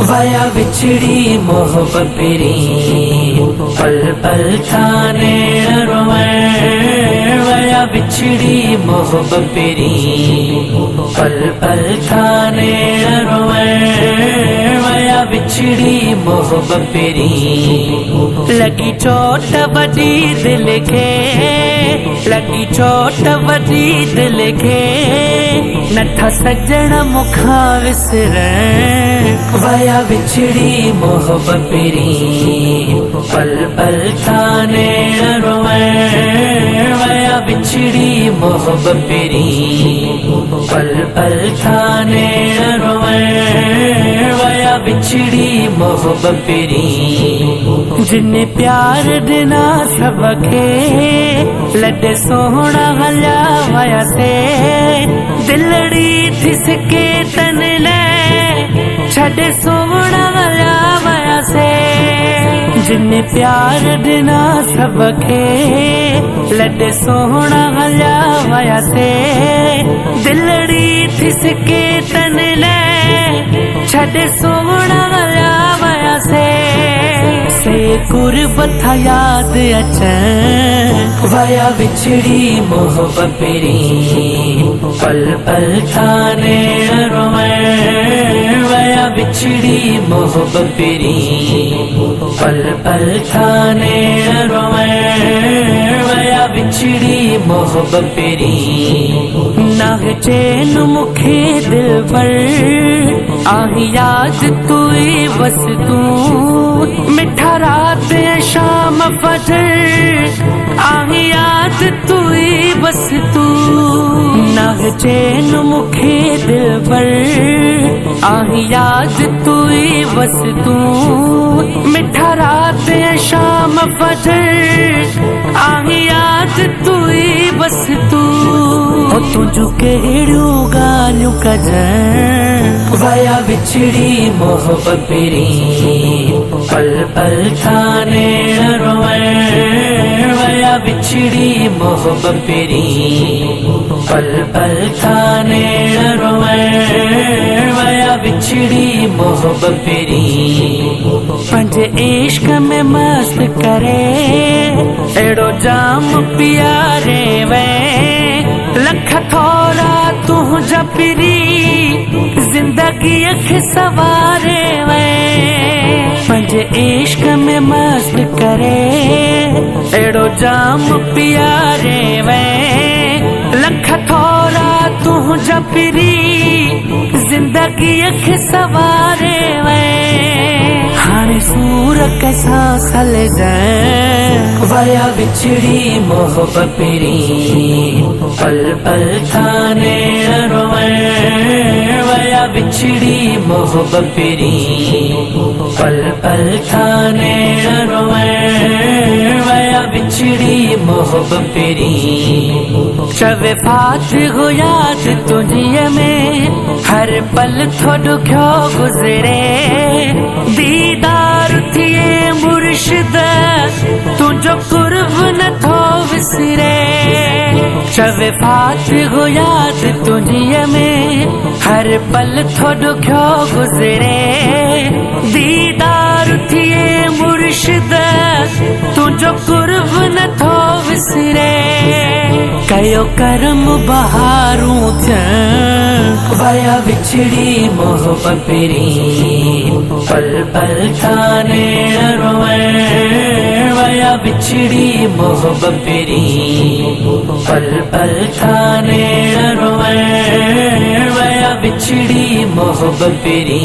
वया विछड़ी मोहब्बत पेरी पल पल थाने रोए। वया विछड़ी मोहब्बत पेरी पल पल थाने रोए। वया विछड़ी मोहब्बत पेरी लगी चोट वडी दिल के, लगी चोट वडी दिल के, नथा सजण मुखा विसरे। वया विछड़ी मोहब्बत पेरी पल पल थाने रोए। वया विछड़ी मोहब्बत पेरी पल पल थाने रोए। वया विछड़ी मोहब्बत पेरी जिन प्यार दिना सबके लॾे सोहणा हलिया वया से। दिलड़ी थिसके तन ले छॾे सोहणा हलिया वया से। जिन प्यार दिना सबके लॾे सोहणा हलिया वया से। दिलड़ी थिसके तन ले छॾे सोहणा हलिया वया से। कुर्बत याद अचन वया विछड़ी मोहब्बत पेरी पल पल थाने रोए। वया विछड़ी मोहब्बत पेरी पल पल थाने रोए। वया विछड़ी मोहब्बत पेरी नाह चैन मुखे दिल पर आही याद तू बस तू। मिठा रात शाम फजर आही याद तू बस तू। नाह चैन मुखे दिल पर आही याद तू बस तू। मिठा रात शाम फजर आही याद तू बस तू। तुझू कहिड़ियूं ॻाल्हियूं कजनि वया विछड़ी मोहब्बत पेरी पल पल थाने रोए। वया विछड़ी मोहब्बत पेरी पल पल थाने रोए। वया विछड़ी मोहब्बत पेरी पंज इश्क में मस्त करे एड़ो जाम पियारे वे। लख थोड़ा तुझा पिरी जिंदगी अख सवारे वे। पंज इश्क में मस्त करे एड़ो जाम पियारे वे। लख थोड़ा तुझा पिरी जिंदगी अख सवारे वे। हाणे सूर कैसा सल जाए वया विछड़ी मोहब्बत पेरी पल पल थाने रोए। वया विछड़ी मोहब्बत पेरी पल पल थाने रोए। वया विछड़ी मोहब्बत पेरी चवे फात हो याद तुझे में हर पल थोड़ो क्यों गुजरे। दीदार थिए मुर्शिद तुझो कुर्ब न थो विसरे। चवे फात हो याद तुझे में हर पल थोड़ो क्यों गुजरे। दीदार थिए मुर्शिद तुझो कुर्ब न थो विसरे। कयो करम बहारूं थियन वया विछड़ी मोहब्बत पेरी पल पल थाने रोए। वया विछड़ी मोहब्बत पेरी पल पल थाने रोए। वया विछड़ी मोहब्बत पेरी।